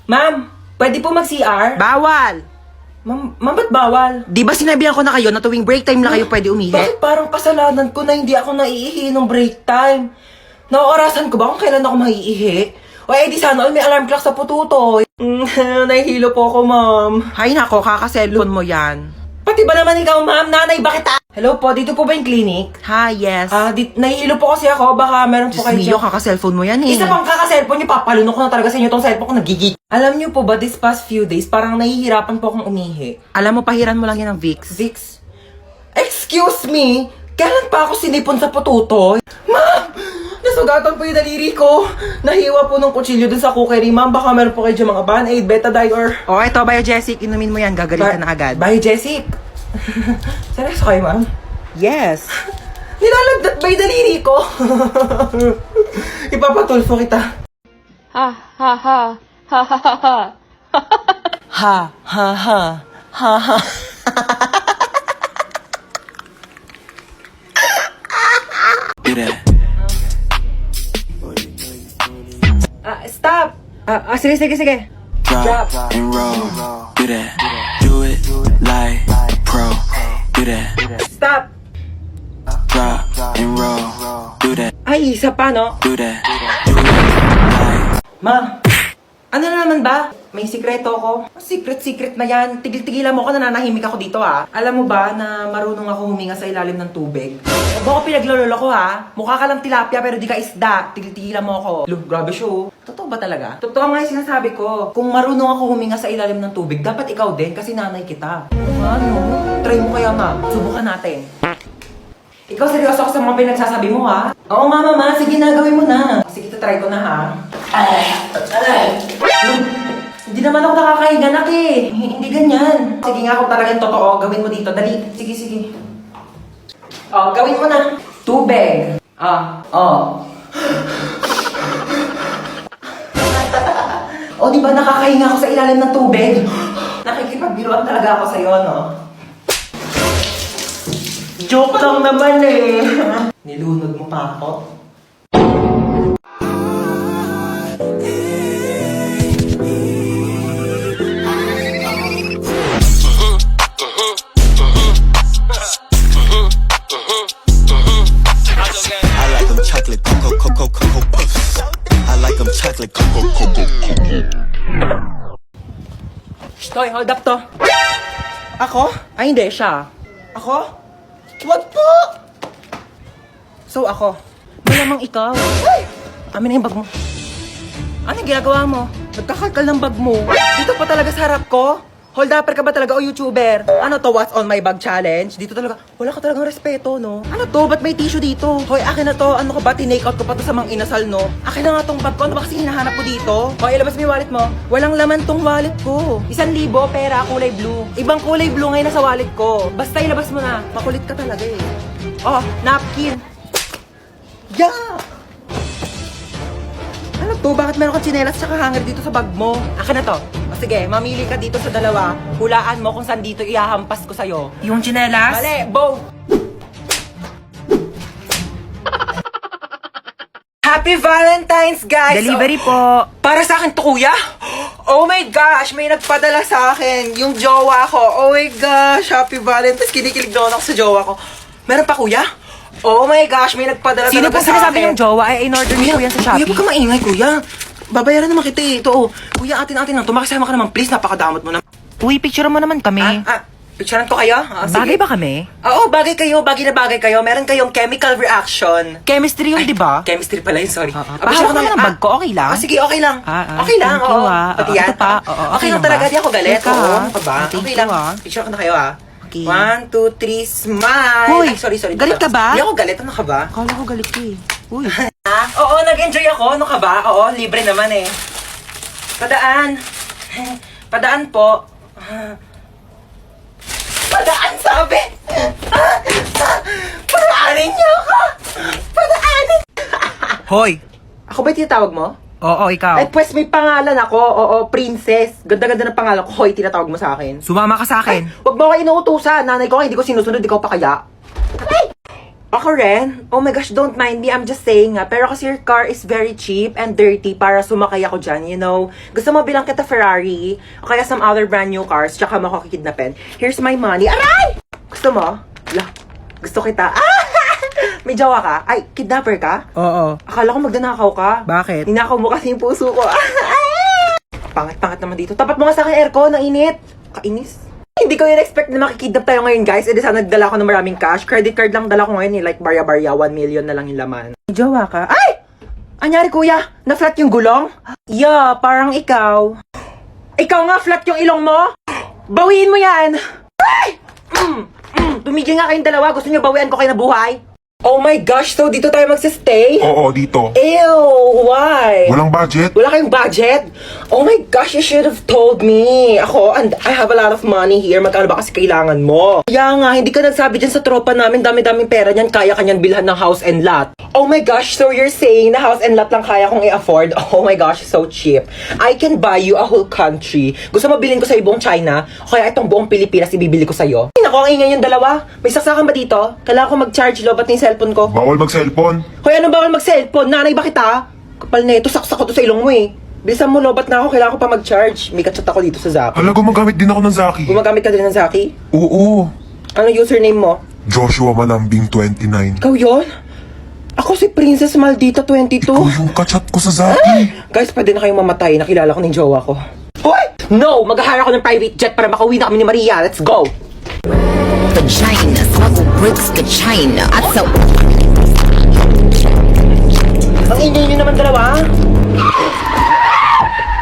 Ma'am, pwede po mag-CR? Bawal! Ma'am, ba't bawal? Di ba sinabihan ko na kayo na tuwing break time na kayo pwede umihi? Bakit parang kasalanan ko na hindi ako naiihi ng break time? Naorasan ko ba kung kailan ako maiihi? O di sana all may alarm clock sa pututoy. Nahihilo po ako, ma'am. Hay nako, kaka-cellphone mo yan. Pati ba naman ikaw, ma'am? Nanay, bakit Hello po, dito po ba yung clinic? Ha, yes. Nahihilo po kasi ako. Baka meron po Diyos kayo mio, dyan. kaka-cellphone mo yan eh. Isa pang kaka-cellphone niyo, papalunok ko na talaga sa inyo tong cellphone ko, nagigig. Alam niyo po ba, this past few days, parang nahihirapan po akong umihi. Alam mo, pahiran mo lang yan ng Vicks. Vicks? Excuse me? Kailan pa ako sinipon sa pututoy? Ma'am! Nasugatan po yung daliri ko. Nahiwa po ng kutsilyo dun sa cookery, ma'am. Baka meron po kayo dyan mga Band-Aid, Betadine, or... O, eto, Biogesic, inumin mo yan, gagaling ka na agad. Bye, Jessic. Seryoso kayo, ma'am? Yes. Nilalagdat ba yung daliri ko? Ipapatulfo kita. Ha ha ha ha ha ha ha. Ha, ha, ha. Ha, ha. Do that. Stop! Sige, sige, sige. Drop and roll. Do that. Do it like pro. Do that. Stop! Drop and roll. Do that. Ay, isa pa, no? Do that. Do it like. Ma, ano na naman ba? May sikreto ko. Secret na yan. Tigil-tigilan mo ko, nananahimik ako dito ha. Alam mo ba na marunong ako huminga sa ilalim ng tubig? Baka pinaglololo ko ha. Mukha ka lang tilapia pero di ka isda. Tigil-tigilan mo ako. Look, grabe show. Totoo ba talaga? Totoo nga yung sinasabi ko. Kung marunong ako huminga sa ilalim ng tubig, dapat ikaw din kasi nanay kita. Ano? Try mo kaya ma. Subukan natin. Ikaw seryoso ako sa mga pinagsasabi mo ha? Oo nga mama, sige na, gawin mo na. Sige, try ko na ha. Hindi naman ako nakakahiga nak eh. Hindi ganyan. Sige nga kung talagang totoo, gawin mo dito. Dali. Sige, sige. Oh, gawin mo na. Tubig. Oh, di ba nakakahinga ako sa ilalim ng tubig? Nakikipagbiruan talaga ako sa'yo, no? Joke lang naman eh. Nilunod mo pa ako. I like them chocolate cocoa puffs. I like them chocolate cocoa. Toy, hold up to. Ako? Ay, hindi siya. Ako? Wag po! So, ako. Malamang ikaw. Ay! Amin na yung bag mo. Anong ginagawa mo? Nagkakalkal ng bag mo. Dito pa talaga sa harap ko? Hold upper ka ba talaga o YouTuber? Ano to, what's on my bag challenge? Dito talaga, wala ka talagang respeto, no? Ano to, ba't may tissue dito? Hoy, akin na to, ano ka ba, tinake out ko pa to sa mga inasal, no? Akin na nga tong bag ko, ano ba kasi hinahanap ko dito? Hoy, ilabas mo yung wallet mo. Walang laman tong wallet ko. 1,000 pera, kulay blue. Ibang kulay blue ngayon nasa wallet ko. Basta ilabas mo na. Makulit ka talaga eh. Oh, napkin. Yeah! Ano to? Bakit meron kang tsinelas tsaka hanger dito sa bag mo? Akin na to. O sige, mamili ka dito sa dalawa. Hulaan mo kung saan dito ihahampas ko sa'yo. Yung tsinelas? Mali, both! Happy Valentine's, guys! Delivery Oh, po. para sa akin to, kuya? Oh my gosh, may nagpadala sa akin. Yung jowa ko. Oh my gosh, Happy Valentine's. Kinikilig doon ako sa jowa ko. Meron pa, kuya? Oh my gosh, may nagpadala Sino talaga po sa sinasabi akin. yung jowa? Ay, in-order niyo po yan sa Kuya, Shopee. huwag ka maingay, kuya. Babayaran naman kita eh. Ito, oh. Kuya, atin-atin lang. Tumakasama ka naman, please. Napakadamot mo na. Uy, picture mo naman kami. Picturean ko kayo? Bagay ba kami? Oo, bagay kayo. Bagay na bagay kayo. Meron kayong chemical reaction. Chemistry yun, di ba? Chemistry pala yun, sorry. Pahawak ka ng bag ko, okay lang? Sige, okay lang. Ah, okay lang, thank you, oo. ah. Pati yan. Ito pa, oo, Okay okay lang lang talaga, ba? di ako galit. Okay ka, Oo, ah. ka ba? Thank Okay you, lang. ah. Picture ko na kayo, ah. Okay. 1, 2, 3, smile! Hoy, Ay, sorry. galit ka ba? Hindi ako galit. Ano ka ba? Akala ko galit ka eh. Uy. Oo, nag-enjoy ako. Ano ka ba? Oo, libre naman eh. Padaan. Padaan po. Padaan, sabi! Padaanin niyo ako! Padaanin! Hoy. Ako ba yung tinatawag mo? Oo, ikaw. Ay, pues may pangalan ako. Oo, princess. Ganda-ganda ng pangalan ko. Hoy, tinatawag mo sa akin. Sumama ka sa akin. Huwag mo ako inuutusan. Nanay ko, hindi ko sinusunod. Ikaw pa kaya? Ako rin? Oh my gosh, don't mind me. I'm just saying nga. Pero kasi your car is very cheap and dirty para sumakay ako dyan, you know. Gusto mo bilang kita Ferrari o kaya some other brand new cars tsaka mo ako kikidnapin. Here's my money. Aray! Gusto mo? La, gusto kita. Ah! May jowa ka? Ay, kidnapper ka? Oo. Akala ko magdanakaw ka. Bakit? Ninakaw mo kasi yung puso ko. Pangit-pangit naman dito. Tapat mo nga sa akin aircon, ang init. Kainis. Hindi ko in-expect na makikidnap tayo ngayon, guys. E di sana nagdala ko ng maraming cash. Credit card lang dala ko ngayon, eh. Like, barya-barya, 1 million na lang yung laman. May jowa ka? Ay! Anyari, kuya? Na-flat yung gulong? Yeah, parang ikaw. Ikaw nga, flat yung ilong mo? Bawiin mo yan! Ay! Tumigil nga kayong dalawa. Gusto niyo bawian ko kayo na buhay? Oh my gosh, so dito tayo magsistay? Oo, dito. Ew, why? Walang budget? Wala kayong budget? Oh my gosh, you should have told me. Ako, and I have a lot of money here. Magkano ba kasi kailangan mo? Kaya nga, hindi ka nagsabi dyan sa tropa namin. Dami-daming pera niyan. Kaya kanyan bilhan ng house and lot. Oh my gosh, so you're saying na house and lot lang kaya kong i-afford? Oh my gosh, so cheap. I can buy you a whole country. Gusto mo bilhin ko sa buong China? O kaya itong buong Pilipinas ibibili ko sa'yo? Ay, naku, ang ingay yung dalawa. May saksakan ba dito? Kailangan ko mag-charge lo, ba't na yung cellphone ko? Bawal mag-cellphone. Hoy, ano bawal mag-cellphone? Nanay ba kita? Kapal na ito, saksak ko to sa ilong mo eh. Bilisan mo, lobat na ako. Kailangan ko pa mag-charge. May kachat ako dito sa Zaki. Hala, gumagamit din ako ng Zaki. Gumagamit ka din ng Zaki? Oo. Ano username mo? Joshua Malambing 29. Ikaw yun? Ako si Princess Maldita 22. Ikaw yung kachat ko sa Zaki. Guys, pwede na kayong mamatay. Nakilala ko ng jowa ko. Hoy! No! Mag-hire ako ng private jet para makauwi na kami ni Maria. Let's go! Vagina, smuggle bricks to China. I sell Ang ingay nyo naman dalawa.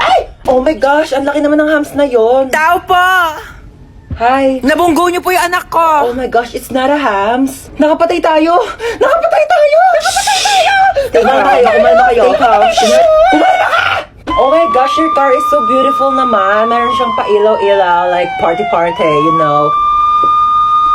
Ay! Oh my gosh! Ang laki naman ng hams na yon. Tao po! Hi! Nabunggo niyo po yung anak ko! Oh my gosh, it's not a hams. Nakapatay tayo! Nakapatay tayo! Nakapatay tayo! Kumalma kayo, kumalma kayo. Kumalma ka! Oh my gosh, your car is so beautiful naman. Meron siyang pa-ilaw-ilaw, like party-party, you know.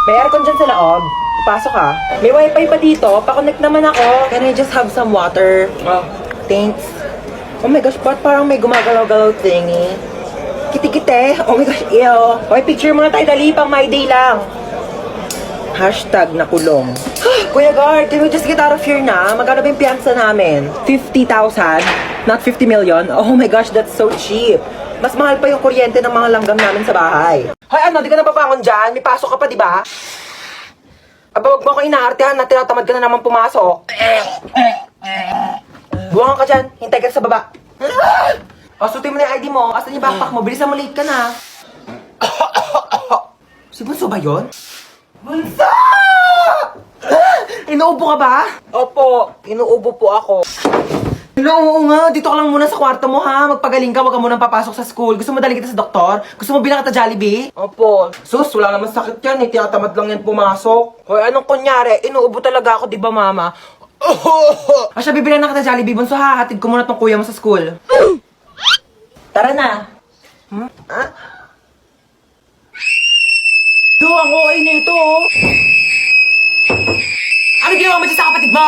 May aircon dyan sa loob. Pasok ka. May wifi pa dito. Pa-connect naman ako. Can I just have some water? Oh, thanks. Oh my gosh, ba't parang may gumagalaw-galaw thingy? Kiti-kite. Oh my gosh, ew. Okay, picture muna tayo. Dali, pang my day lang. Hashtag nakulong. Kuya Guard, can we just get out of here na? Magkano ba yung piyansa namin? 50,000? Not 50 million? Oh my gosh, that's so cheap. Mas mahal pa yung kuryente ng mga langgam namin sa bahay. Hoy, ano? Di ka na papangon dyan? May pasok ka pa, di ba? Aba, wag mo ako inaartehan na tinatamad ka na naman pumasok. Buwangan ka dyan. Hintay ka sa baba. O, sutin mo na yung ID mo. Asan yung backpack mo? Bilisan mo, late ka na. Si Bunso ba yun? Bunso! Inuubo ka ba? Opo, inuubo po ako. Oo nga, dito ka lang muna sa kwarto mo ha. Magpagaling ka, wag ka munang papasok sa school. Gusto mo dalhin kita sa doktor? Gusto mo bilang kita Jollibee? Opo. Sus, wala naman sakit yan eh. Tinatamad lang yan pumasok. Hoy, anong kunyari? Inuubo talaga ako, di ba mama? Asya, bibilan na kita Jollibee. Bunso ha, hatid ko muna tong kuya mo sa school. Tara na. Ah? Do, ang okay na ito oh. Ano ginawa mo dyan sa kapatid mo?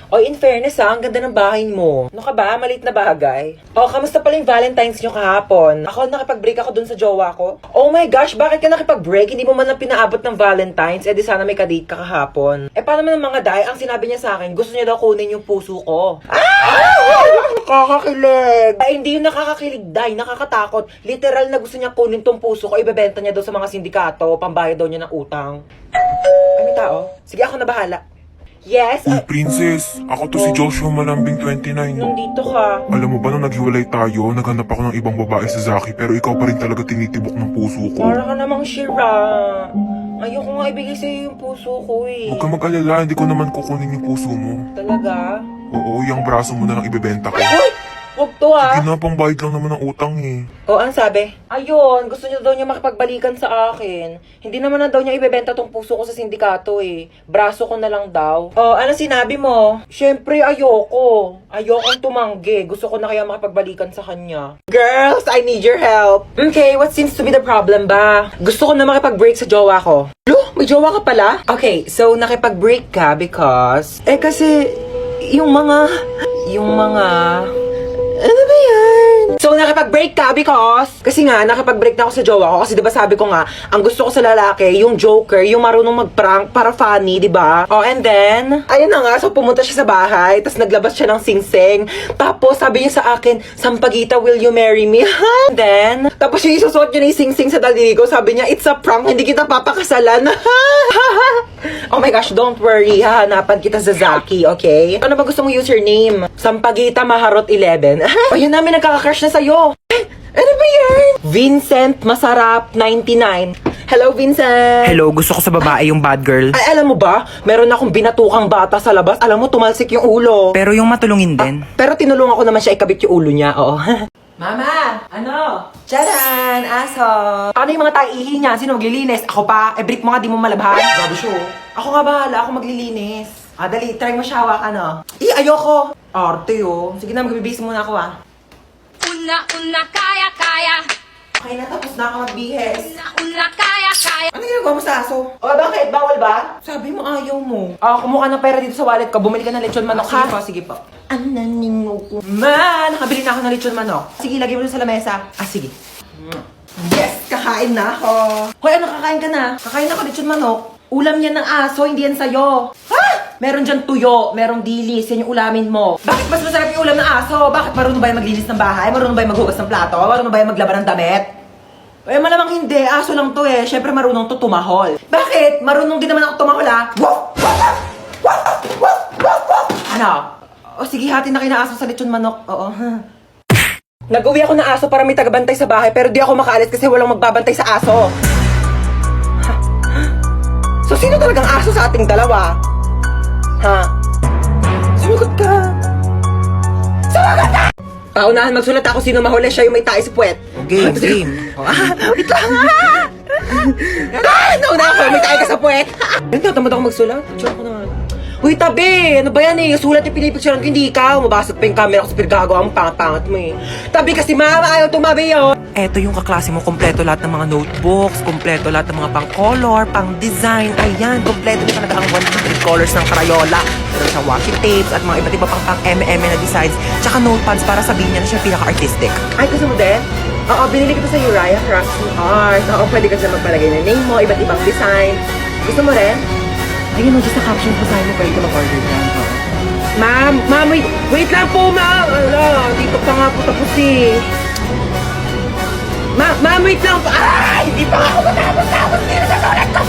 Oy, in fairness ha, ang ganda ng bahay mo. Ano ka ba? Maliit na bagay. Oh, kamusta pala yung Valentine's nyo kahapon? Ako, nakipag-break ako dun sa jowa ko. Oh my gosh, bakit ka nakipag-break? Hindi mo man lang pinaabot ng Valentine's. Eh di sana may kadate ka kahapon. Eh paano naman mga day? Ang sinabi niya sa akin, gusto niya daw kunin yung puso ko. Nakakakilig. Ay, hindi yung nakakakilig, day. Nakakatakot. Literal na gusto niya kunin tong puso ko. Ibebenta niya daw sa mga sindikato. Pambayad daw niya ng utang. Ay, may tao? Sige, ako na bahala. Yes? Uy, princess. Ako to si Joshua Malambing 29. Nandito ka. Alam mo ba nung naghiwalay tayo, naghanap ako ng ibang babae sa Zaki, pero ikaw pa rin talaga tinitibok ng puso ko. Para ka namang Shira. Ayoko nga ibigay sa'yo yung puso ko eh. Huwag ka mag-alala, hindi ko naman kukunin yung puso mo. Talaga? Oo, yung braso mo na lang ibebenta ko. Uy! Huwag to ah. Sige na, pambayad lang naman ng utang eh. O, ang sabi? Ayun, gusto niya daw niya makipagbalikan sa akin. Hindi naman na daw niya ibebenta tong puso ko sa sindikato eh. Braso ko na lang daw. O, ano sinabi mo? Siyempre, ayoko. Ayokong tumanggi. Gusto ko na kaya makipagbalikan sa kanya. Girls, I need your help. Okay, what seems to be the problem ba? Gusto ko na makipag-break sa jowa ko. Lo, may jowa ka pala? Okay, so nakipag-break ka because... kasi, yung mga... Ano ba yan? So, nakipag-break ka because... Kasi nga, nakipag-break na ako sa jowa ko. Kasi diba sabi ko nga, ang gusto ko sa lalaki, yung joker, yung marunong mag-prank para funny, diba? Oh, and then, ayun na nga, so pumunta siya sa bahay, tapos naglabas siya ng sing-sing. Tapos sabi niya sa akin, Sampaguita, will you marry me? And then, tapos yung isusuot niya na yung sing-sing sa daliri ko, sabi niya, it's a prank, hindi kita papakasalan. Oh my gosh, don't worry, hahanapan kita sa Zaki, okay? Ano ba gusto mong username? Sampaguita Maharot 11. O yan namin nagkaka-crush na sa'yo. Ano ba yan? Vincent Masarap 99. Hello, Vincent. Hello, gusto ko sa babae yung bad girl. Ay, alam mo ba? Meron akong binatukang bata sa labas. Alam mo, tumalsik yung ulo. Pero yung matulungin din. Pero tinulungan ko naman siya ikabit yung ulo niya, oo. Mama! Ano? Tcharan! Aso! Paano yung mga taihi niya? Sino maglilinis? Ako pa? Break mo nga, di mo malabhan. Grabe siya, oh. Ako nga bahala, ako maglilinis. Dali, try mo siya hawak, ano? Ayoko! Arte, oh. Sige na, magbibis muna ako, Una, kaya, kaya. Okay na, tapos na ako magbihis. Una, kaya, kaya. Ano ginagawa mo sa aso? O, bakit? Bawal ba? Sabi mo, ayaw mo. Kumuha ng pera dito sa wallet ko. Bumili ka ng lechon manok, ha? Sige po. Ananingo ko. Nakabili na ako ng lechon manok. Sige, lagay mo dun sa lamesa. Sige. Yes, kakain na ako. Hoy, ano, kakain ka na? Kakain ako lechon manok. Ulam yan ng aso, hindi yan sa'yo. Ha? Meron dyan tuyo, merong dilis, yan yung ulamin mo. Bakit mas masarap yung ulam ng aso? Bakit marunong ba yung maglinis ng bahay? Marunong ba yung maghugas ng plato? Marunong ba yung maglaban ng damit? Eh, malamang hindi. Aso lang to eh. Siyempre marunong to tumahol. Bakit? Marunong din naman ako tumahol ah. Ano? O sige, hati na kina aso sa lechon manok. Oo. Nag-uwi ako ng aso para may tagabantay sa bahay pero di ako makaalis kasi walang magbabantay sa aso. So, sino talagang aso sa ating dalawa? Ha? Sumagot ka! Sumagot ka! Paunahan magsulat ako sino mahuli, siya yung may tayo sa puwet. Game, game. Wait lang! Nauna ako, may tayo ka sa puwet. Natamad ako magsulat. Picture ko na. Uy, tabi! Ano ba yan eh? Sulat yung pinipicturean ko, hindi ikaw. Mabasag pa yung camera ko sa pinagagawa mo, pangat-pangat mo eh. Tabi kasi mama, ayaw tumabi yun. Eto yung kaklase mo, kompleto lahat ng mga notebooks, kompleto lahat ng mga pang-color, pang-design. Ayan, kompleto na talaga ang 100 colors ng Crayola. Meron siyang washi tapes at mga iba't iba pang pang-MM na designs. Tsaka notepads para sabihin niya na siya pinaka-artistic. Ay, gusto mo din? Oo, binili kita sa Uriah Crafts and Art. Oo, pwede ka sila magpalagay ng name mo, iba't ibang design. Gusto mo rin? Ayun mo, just sa caption ko sa'yo mo, pwede ka mag-order dyan. Ma'am, wait lang po, ma'am. Ala, dito pa nga po tapos eh. Ma'am, wait lang po. Ay, hindi pa ako matapos. Hindi na sa sulat ko.